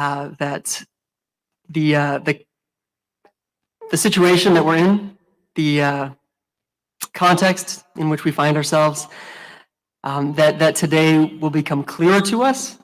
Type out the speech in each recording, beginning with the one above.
that the situation that we're in, the context in which we find ourselves, that today will become clearer to us.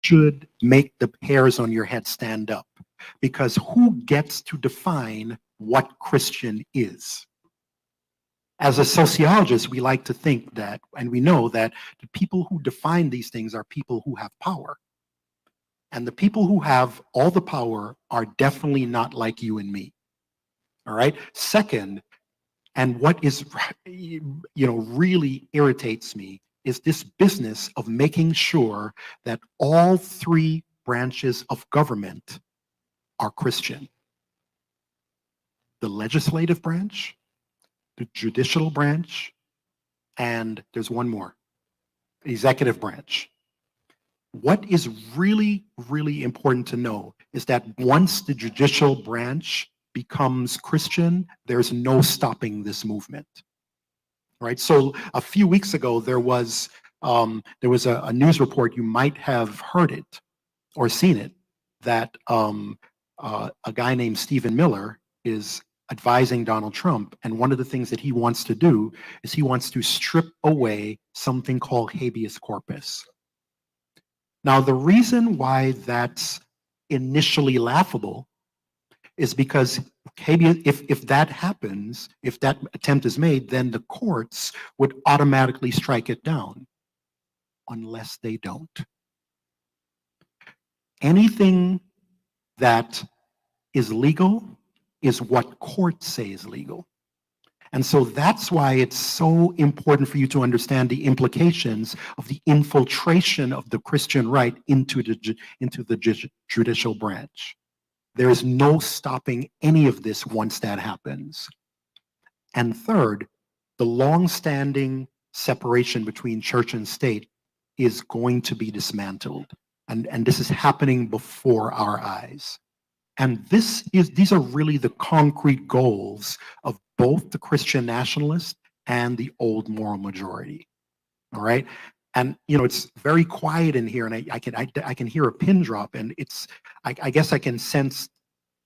should make the hairs on your head stand up, because who gets to define what Christian is? As a sociologist, we like to think that, and we know that the people who define these things are people who have power. And the people who have all the power are definitely not like you and me. All right. Second, and what is, really irritates me is this business of making sure that all three branches of government are Christian. The legislative branch, the judicial branch, and there's one more, executive branch. What is really, really important to know is that once the judicial branch becomes Christian, there's no stopping this movement. Right? So a few weeks ago, there was a news report, you might have heard it or seen it, that a guy named Stephen Miller is advising Donald Trump, and one of the things that he wants to do is he wants to strip away something called habeas corpus. Now, the reason why that's initially laughable is because if that happens, if that attempt is made, then the courts would automatically strike it down, unless they don't. Anything that is legal is what courts say is legal. And so that's why it's so important for you to understand the implications of the infiltration of the Christian right into the judicial branch. There is no stopping any of this once that happens. And third, the long-standing separation between church and state is going to be dismantled. And this is happening before our eyes. And these are really the concrete goals of both the Christian nationalist and the old moral majority. All right. And it's very quiet in here, and I can hear a pin drop, and I guess I can sense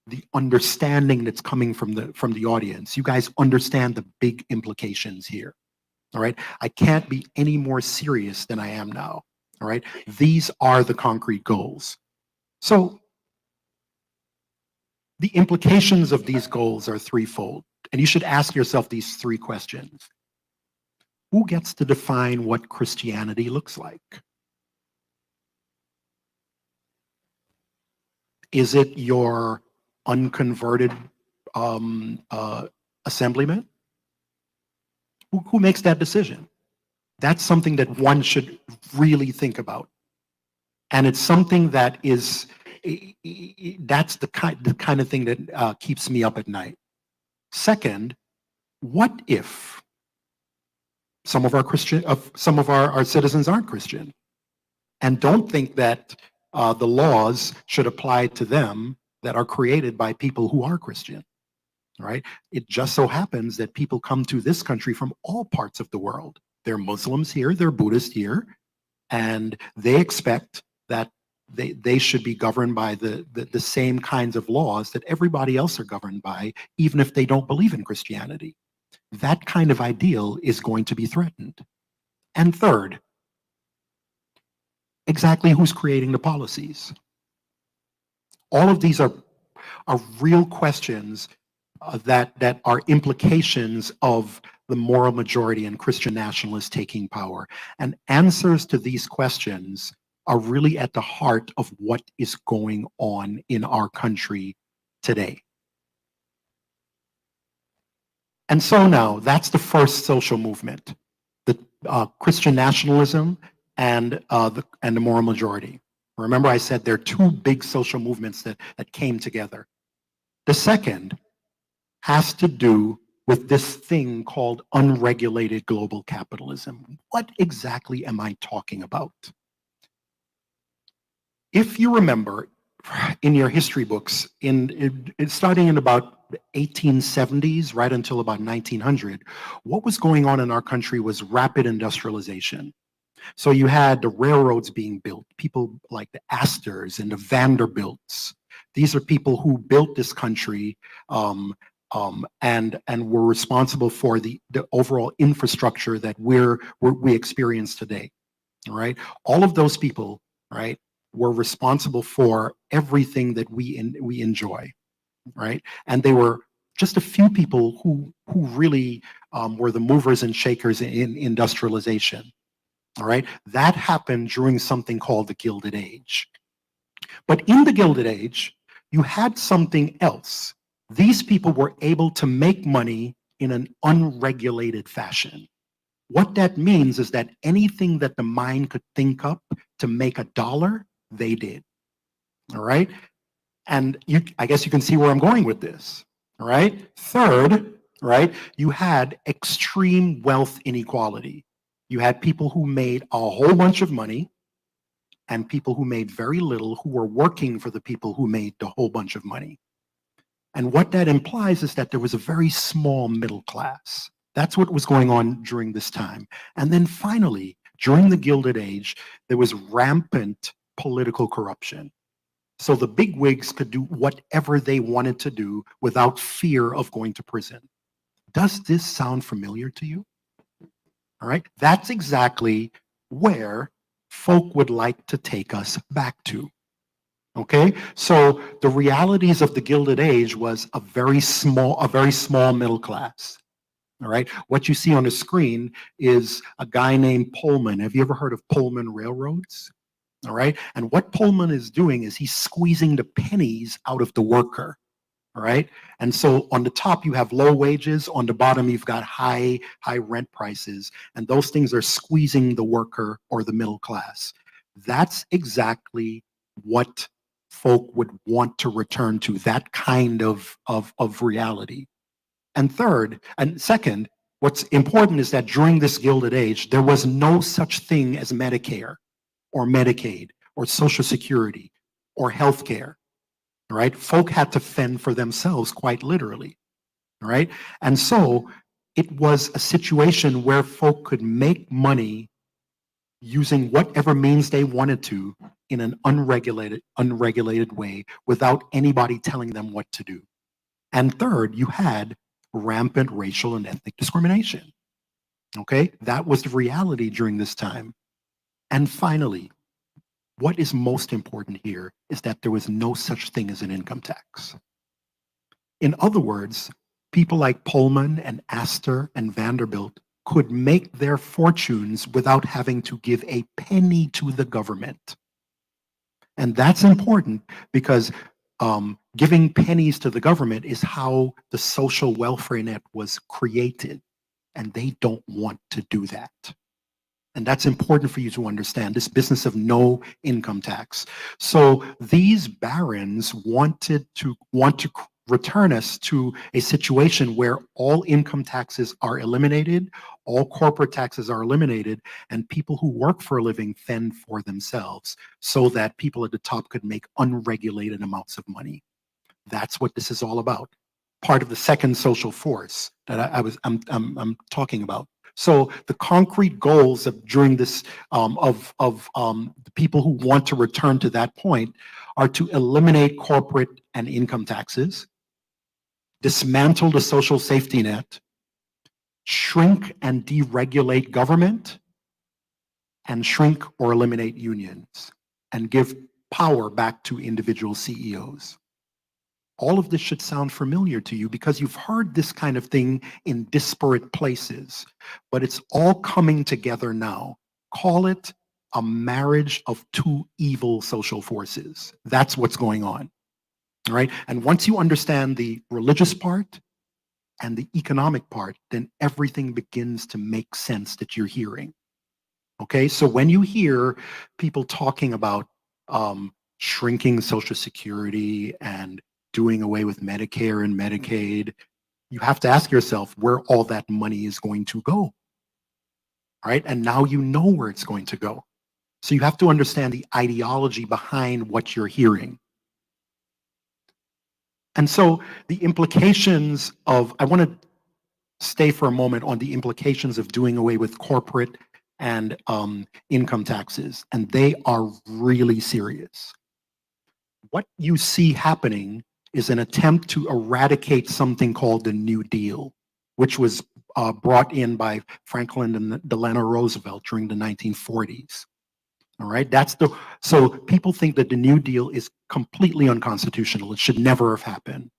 the understanding that's coming from the audience. You guys understand the big implications here. All right. I can't be any more serious than I am now. All right. These are the concrete goals. So the implications of these goals are threefold, and you should ask yourself these three questions. Who gets to define what Christianity looks like? Is it your unconverted assemblyman? Who makes that decision? That's something that one should really think about. And it's something that is, that's the kind of thing that keeps me up at night. Second, what if some of our citizens aren't Christian, and don't think that the laws should apply to them that are created by people who are Christian? Right? It just so happens that people come to this country from all parts of the world. They're Muslims here, they're Buddhists here, and they expect that they should be governed by the same kinds of laws that everybody else are governed by, even if they don't believe in Christianity. That kind of ideal is going to be threatened. And third, exactly who's creating the policies? All of these are real questions that are implications of the moral majority and Christian nationalists taking power. And answers to these questions are really at the heart of what is going on in our country today. And so now, that's the first social movement, the Christian nationalism and the moral majority. Remember, I said there are two big social movements that came together. The second has to do with this thing called unregulated global capitalism. What exactly am I talking about? If you remember, in your history books, starting in about the 1870s, right until about 1900, what was going on in our country was rapid industrialization. So you had the railroads being built, people like the Astors and the Vanderbilts. These are people who built this country and were responsible for the overall infrastructure that we experience today. All right, all of those people, right, were responsible for everything that we enjoy, right? And they were just a few people who really were the movers and shakers in industrialization. All right, that happened during something called the Gilded Age. But in the Gilded Age, you had something else. These people were able to make money in an unregulated fashion. What that means is that anything that the mind could think up to make a dollar, they did. All right, and I guess you can see where I'm going with this. All right. Third, right, you had extreme wealth inequality. You had people who made a whole bunch of money and people who made very little, who were working for the people who made the whole bunch of money. And what that implies is that there was a very small middle class. That's what was going on during this time. And then finally, during the Gilded Age, there was rampant political corruption. So the bigwigs could do whatever they wanted to do without fear of going to prison. Does this sound familiar to you? All right, that's exactly where folk would like to take us back to. Okay, so the realities of the Gilded Age was a very small middle class. All right, what you see on the screen is a guy named Pullman. Have you ever heard of Pullman Railroads? All right, and what Pullman is doing is he's squeezing the pennies out of the worker. All right, and so on the top you have low wages, on the bottom you've got high rent prices, and those things are squeezing the worker or the middle class. That's exactly what folk would want to return to, that kind of reality. And third, and second, what's important is that during this Gilded Age, there was no such thing as Medicare or Medicaid or Social Security or healthcare. Right? Folk had to fend for themselves quite literally. Right? And so it was a situation where folk could make money using whatever means they wanted to in an unregulated way without anybody telling them what to do. And third, you had rampant racial and ethnic discrimination. Okay? That was the reality during this time. And finally, what is most important here is that there was no such thing as an income tax. In other words, people like Pullman and Astor and Vanderbilt could make their fortunes without having to give a penny to the government. And that's important because giving pennies to the government is how the social welfare net was created. And they don't want to do that. And that's important for you to understand, this business of no income tax. So these barons want to return us to a situation where all income taxes are eliminated, all corporate taxes are eliminated, and people who work for a living fend for themselves so that people at the top could make unregulated amounts of money. That's what this is all about. Part of the second social force that I'm talking about. So the concrete goals of during this the people who want to return to that point are to eliminate corporate and income taxes, dismantle the social safety net, shrink and deregulate government, and shrink or eliminate unions, and give power back to individual CEOs. All of this should sound familiar to you because you've heard this kind of thing in disparate places, but it's all coming together now. Call it a marriage of two evil social forces. That's what's going on, all right? And once you understand the religious part and the economic part, then everything begins to make sense that you're hearing, okay? So when you hear people talking about shrinking Social Security and doing away with Medicare and Medicaid, you have to ask yourself where all that money is going to go, right? And now you know where it's going to go. So you have to understand the ideology behind what you're hearing. And so the implications of, I want to stay for a moment on the implications of doing away with corporate and income taxes, and they are really serious. What you see happening is an attempt to eradicate something called the New Deal, which was brought in by Franklin and Delano Roosevelt during the 1940s. All right, so people think that the New Deal is completely unconstitutional. It should never have happened.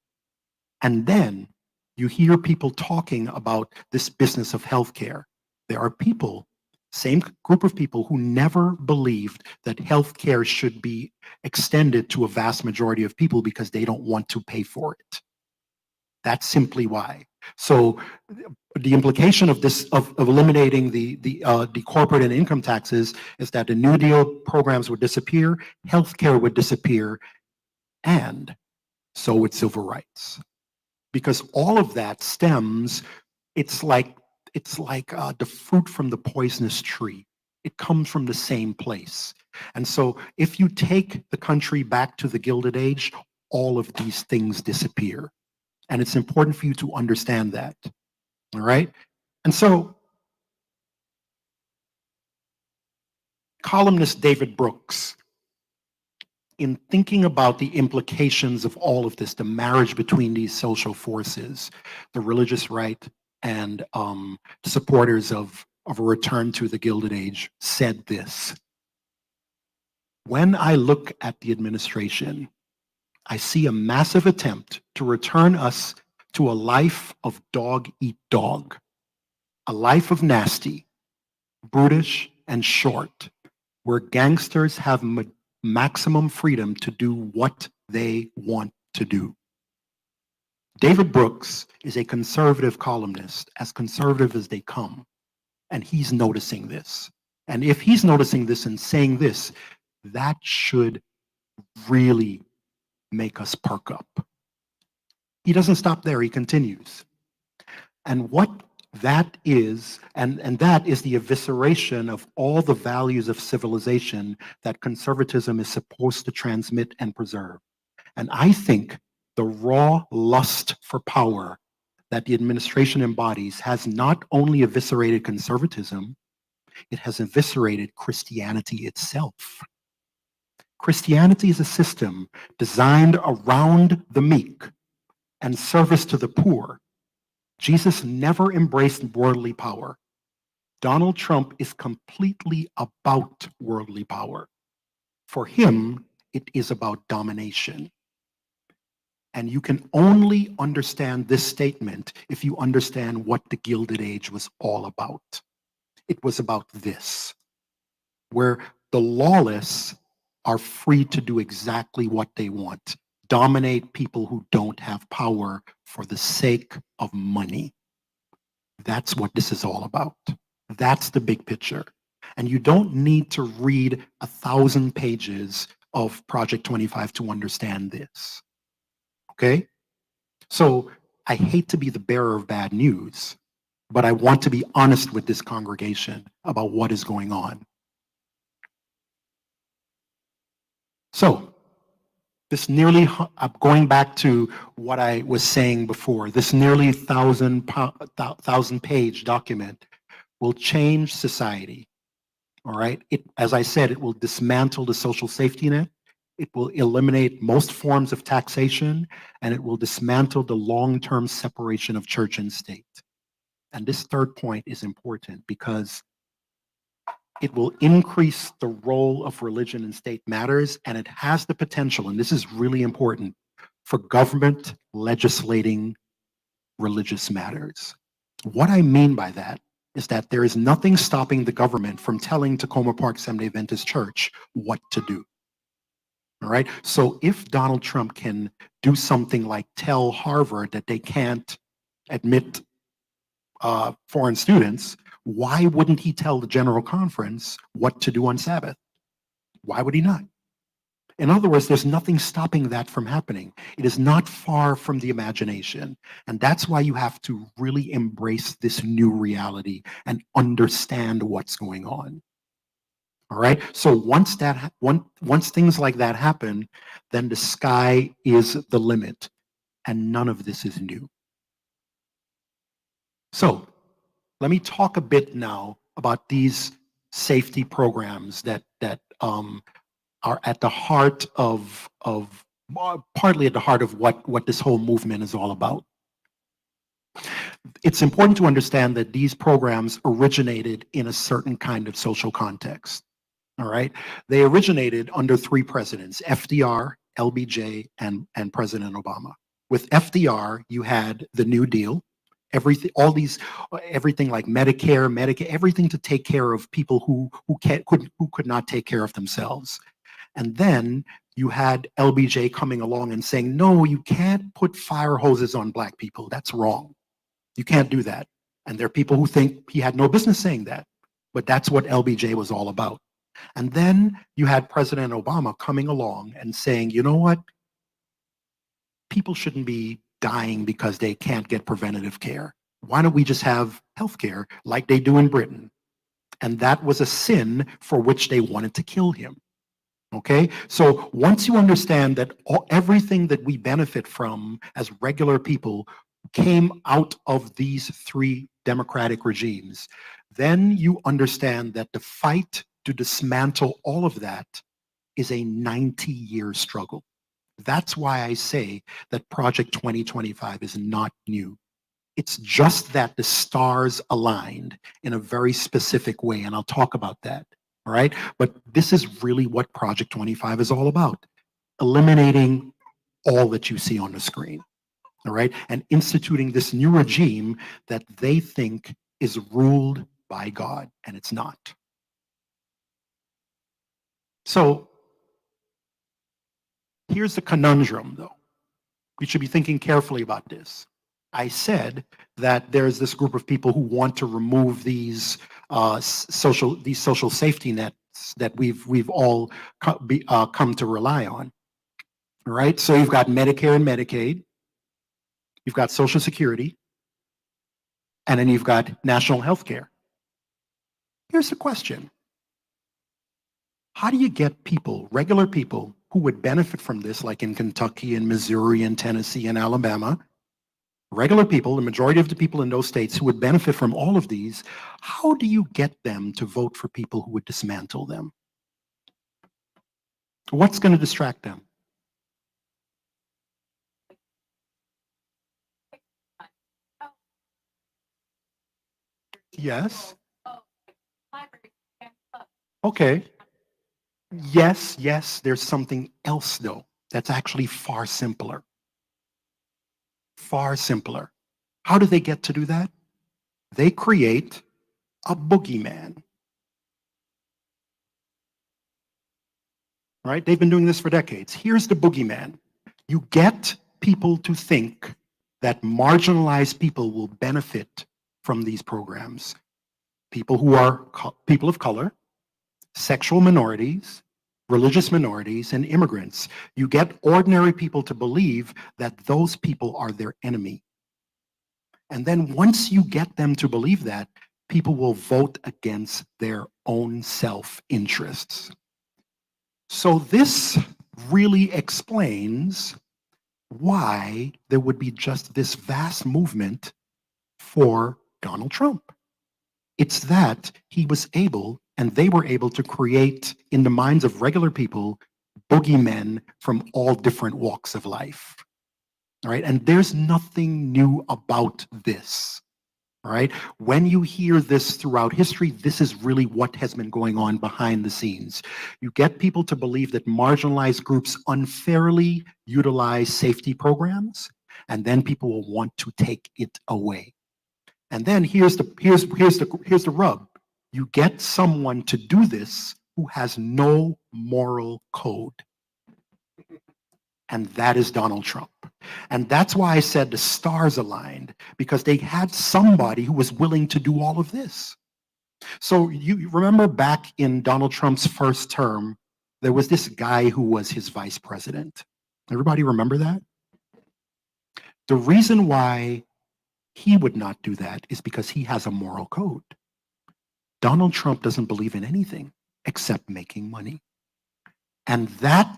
And then you hear people talking about this business of healthcare. There are people, same group of people, who never believed that healthcare should be extended to a vast majority of people because they don't want to pay for it. That's simply why. So the implication of this, of eliminating the corporate and income taxes, is that the New Deal programs would disappear, healthcare would disappear, and so would civil rights. Because all of that stems, it's like the fruit from the poisonous tree. It comes from the same place. And so if you take the country back to the Gilded Age, all of these things disappear. And it's important for you to understand that. All right? And so columnist David Brooks, in thinking about the implications of all of this, the marriage between these social forces, the religious right and the supporters of a return to the Gilded Age, said this: "When I look at the administration, I see a massive attempt to return us to a life of dog eat dog, a life of nasty, brutish, and short, where gangsters have maximum freedom to do what they want to do." David Brooks is a conservative columnist, as conservative as they come, and he's noticing this. And if he's noticing this and saying this, that should really make us perk up. He doesn't stop there, he continues. And what that is, and that is the evisceration of all the values of civilization that conservatism is supposed to transmit and preserve. And I think the raw lust for power that the administration embodies has not only eviscerated conservatism, it has eviscerated Christianity itself. Christianity is a system designed around the meek and service to the poor. Jesus never embraced worldly power. Donald Trump is completely about worldly power. For him, it is about domination. And you can only understand this statement if you understand what the Gilded Age was all about. It was about this, where the lawless are free to do exactly what they want, dominate people who don't have power for the sake of money. That's what this is all about. That's the big picture. And you don't need to read 1,000 pages of Project 25 to understand this. Okay? So I hate to be the bearer of bad news, but I want to be honest with this congregation about what is going on. So this nearly, going back to what I was saying before, this nearly 1,000-page document will change society. All right? As I said, it will dismantle the social safety net. It will eliminate most forms of taxation, and it will dismantle the long-term separation of church and state. And this third point is important because it will increase the role of religion in state matters, and it has the potential, and this is really important, for government legislating religious matters. What I mean by that is that there is nothing stopping the government from telling Tacoma Park Seventh-day Adventist Church what to do. All right? So if Donald Trump can do something like tell Harvard that they can't admit foreign students, why wouldn't he tell the General Conference what to do on Sabbath? Why would he not? In other words, there's nothing stopping that from happening. It is not far from the imagination. And that's why you have to really embrace this new reality and understand what's going on. All right. So once things like that happen, then the sky is the limit, and none of this is new. So let me talk a bit now about these safety programs that are at the heart of partly at the heart of what this whole movement is all about. It's important to understand that these programs originated in a certain kind of social context. All right. They originated under three presidents, FDR, LBJ, and President Obama. With FDR, you had the New Deal, everything, all these, everything like Medicare, Medicaid, everything to take care of people who could not take care of themselves. And then you had LBJ coming along and saying, no, you can't put fire hoses on Black people. That's wrong. You can't do that. And there are people who think he had no business saying that. But that's what LBJ was all about. And then you had President Obama coming along and saying, you know what? People shouldn't be dying because they can't get preventative care. Why don't we just have health care like they do in Britain? And that was a sin for which they wanted to kill him. Okay, so once you understand that everything that we benefit from as regular people came out of these three democratic regimes, then you understand that the fight to dismantle all of that is a 90-year struggle. That's why I say that Project 2025 is not new. It's just that the stars aligned in a very specific way, and I'll talk about that. All right, but this is really what Project 25 is all about. Eliminating all that you see on the screen, all right, and instituting this new regime that they think is ruled by God, and it's not. So here's the conundrum, though. You should be thinking carefully about this. I said that there's this group of people who want to remove these social safety nets that we've all come to rely on. All right, so you've got Medicare and Medicaid, you've got Social Security, and then you've got national health care. Here's the question. How do you get people, regular people, who would benefit from this, like in Kentucky and Missouri and Tennessee and Alabama, regular people, the majority of the people in those states who would benefit from all of these, how do you get them to vote for people who would dismantle them? What's going to distract them? Yes. Okay. Yes, there's something else, though, that's actually far simpler. Far simpler. How do they get to do that? They create a boogeyman. Right? They've been doing this for decades. Here's the boogeyman. You get people to think that marginalized people will benefit from these programs. People who are people of color, sexual minorities, religious minorities, and immigrants. You get ordinary people to believe that those people are their enemy. And then once you get them to believe that, people will vote against their own self-interests. So this really explains why there would be just this vast movement for Donald Trump. It's that he was able, and they were able to create in the minds of regular people, boogeymen from all different walks of life. All right, and there's nothing new about this. All right, when you hear this throughout history, this is really what has been going on behind the scenes. You get people to believe that marginalized groups unfairly utilize safety programs, and then people will want to take it away. And then here's the rub. You get someone to do this who has no moral code. And that is Donald Trump. And that's why I said the stars aligned, because they had somebody who was willing to do all of this. So you remember back in Donald Trump's first term, there was this guy who was his vice president. Everybody remember that? The reason why he would not do that is because he has a moral code. Donald Trump doesn't believe in anything except making money. And that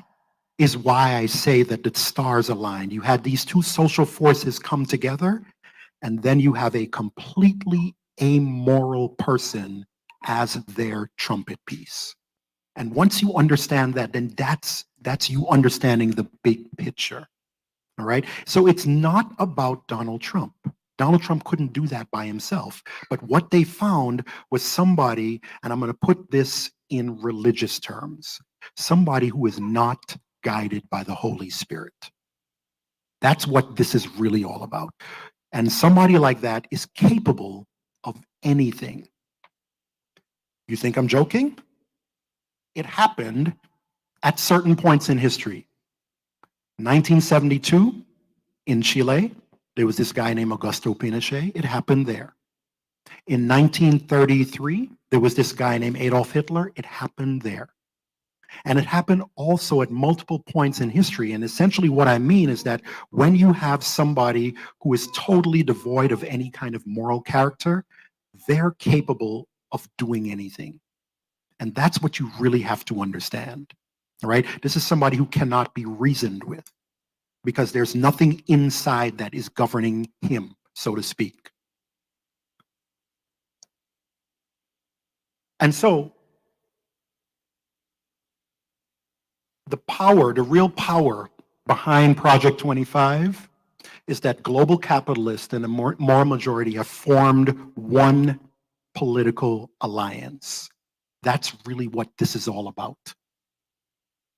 is why I say that the stars aligned. You had these two social forces come together, and then you have a completely amoral person as their trumpet piece. And once you understand that, then that's you understanding the big picture. All right? So it's not about Donald Trump. Donald Trump couldn't do that by himself. But what they found was somebody, and I'm going to put this in religious terms. Somebody who is not guided by the Holy Spirit. That's what this is really all about. And somebody like that is capable of anything. You think I'm joking? It happened at certain points in history. 1972 in Chile, there was this guy named Augusto Pinochet. It happened there. In 1933, there was this guy named Adolf Hitler. It happened there. And it happened also at multiple points in history. And essentially what I mean is that when you have somebody who is totally devoid of any kind of moral character, they're capable of doing anything. And that's what you really have to understand, all right? This is somebody who cannot be reasoned with because there's nothing inside that is governing him, so to speak. And so the power, the real power behind Project 25 is that global capitalists and the moral majority have formed one political alliance. That's really what this is all about.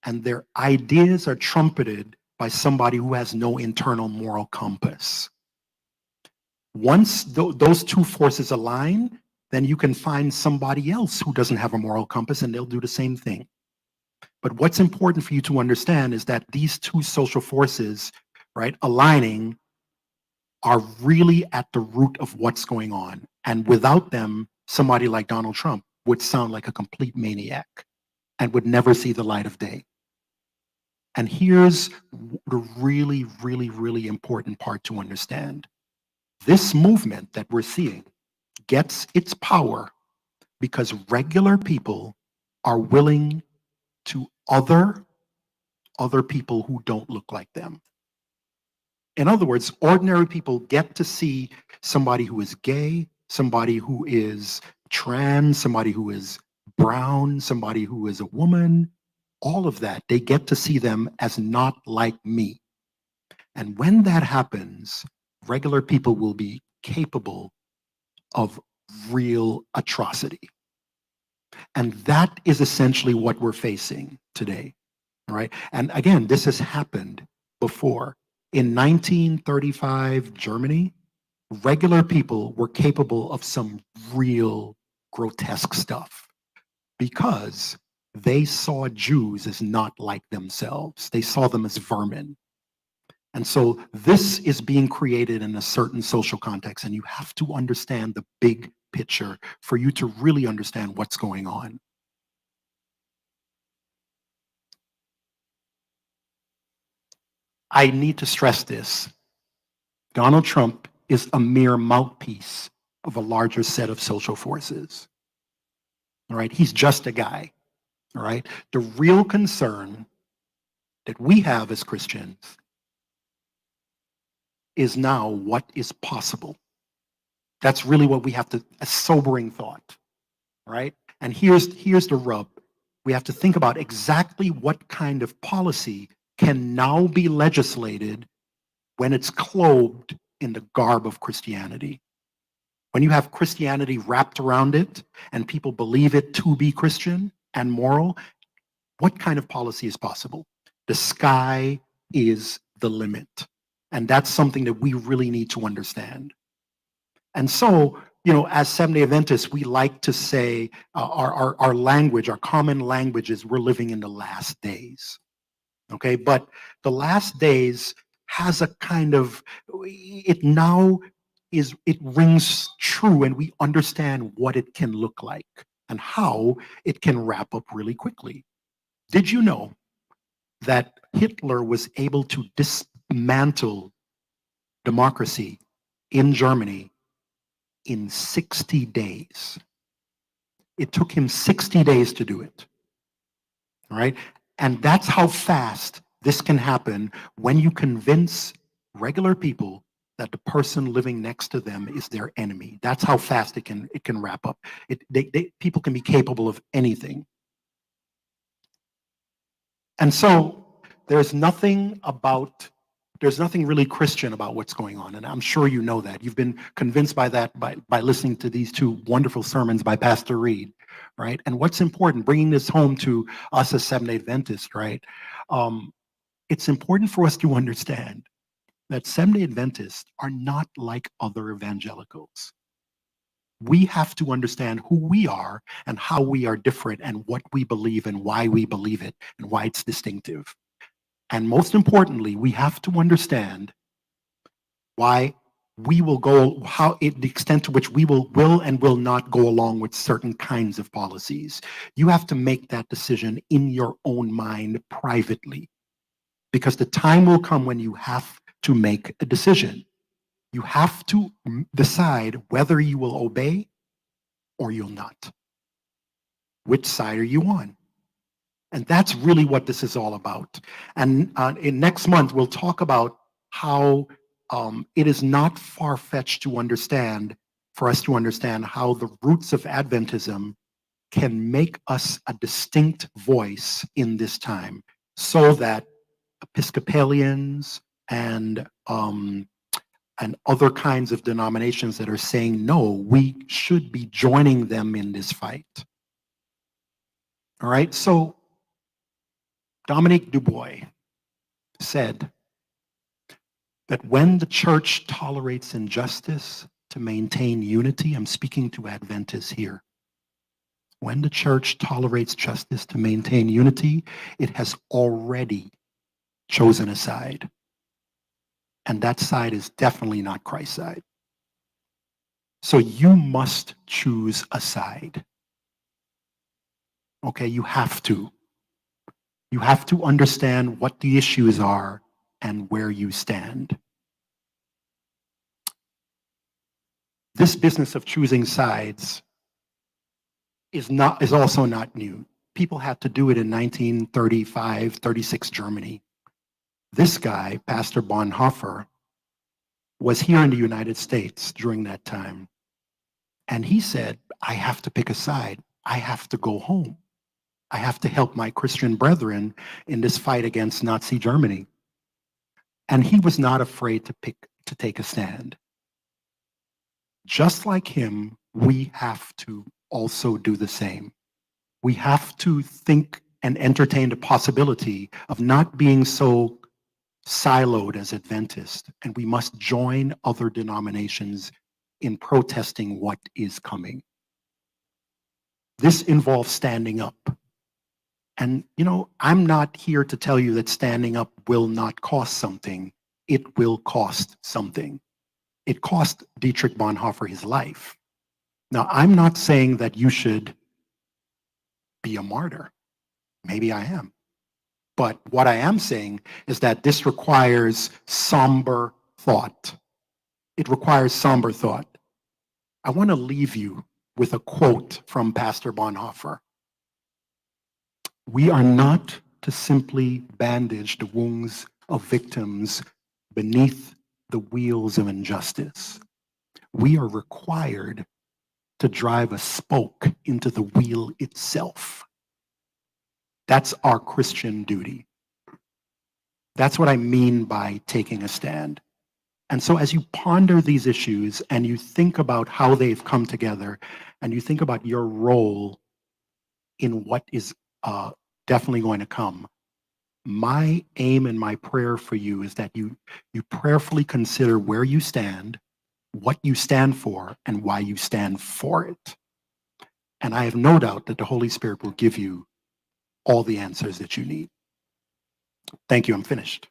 And their ideas are trumpeted by somebody who has no internal moral compass. Once those two forces align, then you can find somebody else who doesn't have a moral compass and they'll do the same thing. But what's important for you to understand is that these two social forces, right, aligning are really at the root of what's going on. And without them, somebody like Donald Trump would sound like a complete maniac and would never see the light of day. And here's the really, really, really important part to understand. This movement that we're seeing gets its power because regular people are willing to other people who don't look like them. In other words, ordinary people get to see somebody who is gay, somebody who is trans, somebody who is brown, somebody who is a woman, all of that. They get to see them as not like me. And when that happens, regular people will be capable of real atrocity. And that is essentially what we're facing today, all right? And again, this has happened before. In 1935 Germany, regular people were capable of some real grotesque stuff because they saw Jews as not like themselves. They saw them as vermin. And so this is being created in a certain social context, and you have to understand the big picture for you to really understand what's going on. I need to stress this. Donald Trump is a mere mouthpiece of a larger set of social forces. All right, he's just a guy. All right, the real concern that we have as Christians is now what is possible. That's really what we have to, a sobering thought, right? And here's the rub. We have to think about exactly what kind of policy can now be legislated when it's clothed in the garb of Christianity. When you have Christianity wrapped around it and people believe it to be Christian and moral, what kind of policy is possible? The sky is the limit. And that's something that we really need to understand. And so, you know, as Seventh-day Adventists, we like to say our language, our common language is we're living in the last days. Okay, but the last days has a kind of, it rings true and we understand what it can look like and how it can wrap up really quickly. Did you know that Hitler was able to dismantle democracy in Germany in 60 days? It took him 60 days to do it, all right? And that's how fast this can happen when you convince regular people that the person living next to them is their enemy. That's how fast it can wrap up. People can be capable of anything. And so there's nothing really Christian about what's going on. And I'm sure you know that. You've been convinced by that by listening to these two wonderful sermons by Pastor Reed, right? And what's important, bringing this home to us as Seventh-day Adventists, right? It's important for us to understand that Seventh-day Adventists are not like other evangelicals. We have to understand who we are and how we are different and what we believe and why we believe it and why it's distinctive. And most importantly, we have to understand why we will go, the extent to which we will and will not go along with certain kinds of policies. You have to make that decision in your own mind privately, because the time will come when you have to make a decision. You have to decide whether you will obey or you'll not. Which side are you on? And that's really what this is all about. And in next month, we'll talk about how it is not far-fetched to understand, for us to understand how the roots of Adventism can make us a distinct voice in this time, so that Episcopalians and other kinds of denominations that are saying no, we should be joining them in this fight. All right, so Dominique Dubois said that when the church tolerates injustice to maintain unity, I'm speaking to Adventists here. When the church tolerates justice to maintain unity, it has already chosen a side. And that side is definitely not Christ's side. So you must choose a side. Okay, you have to. You have to understand what the issues are and where you stand. This business of choosing sides is also not new. People had to do it in 1935, 36 Germany. This guy, Pastor Bonhoeffer, was here in the United States during that time. And he said, I have to pick a side. I have to go home. I have to help my Christian brethren in this fight against Nazi Germany. And he was not afraid to take a stand. Just like him, we have to also do the same. We have to think and entertain the possibility of not being so siloed as Adventists, and we must join other denominations in protesting what is coming. This involves standing up. And, I'm not here to tell you that standing up will not cost something. It will cost something. It cost Dietrich Bonhoeffer his life. Now, I'm not saying that you should be a martyr. Maybe I am. But what I am saying is that this requires somber thought. It requires somber thought. I want to leave you with a quote from Pastor Bonhoeffer. We are not to simply bandage the wounds of victims beneath the wheels of injustice. We are required to drive a spoke into the wheel itself. That's our Christian duty. That's what I mean by taking a stand. And so as you ponder these issues and you think about how they've come together and you think about your role in what is definitely going to come, my aim and my prayer for you is that you prayerfully consider where you stand, what you stand for, and why you stand for it. And I have no doubt that the Holy Spirit will give you all the answers that you need. Thank you. I'm finished.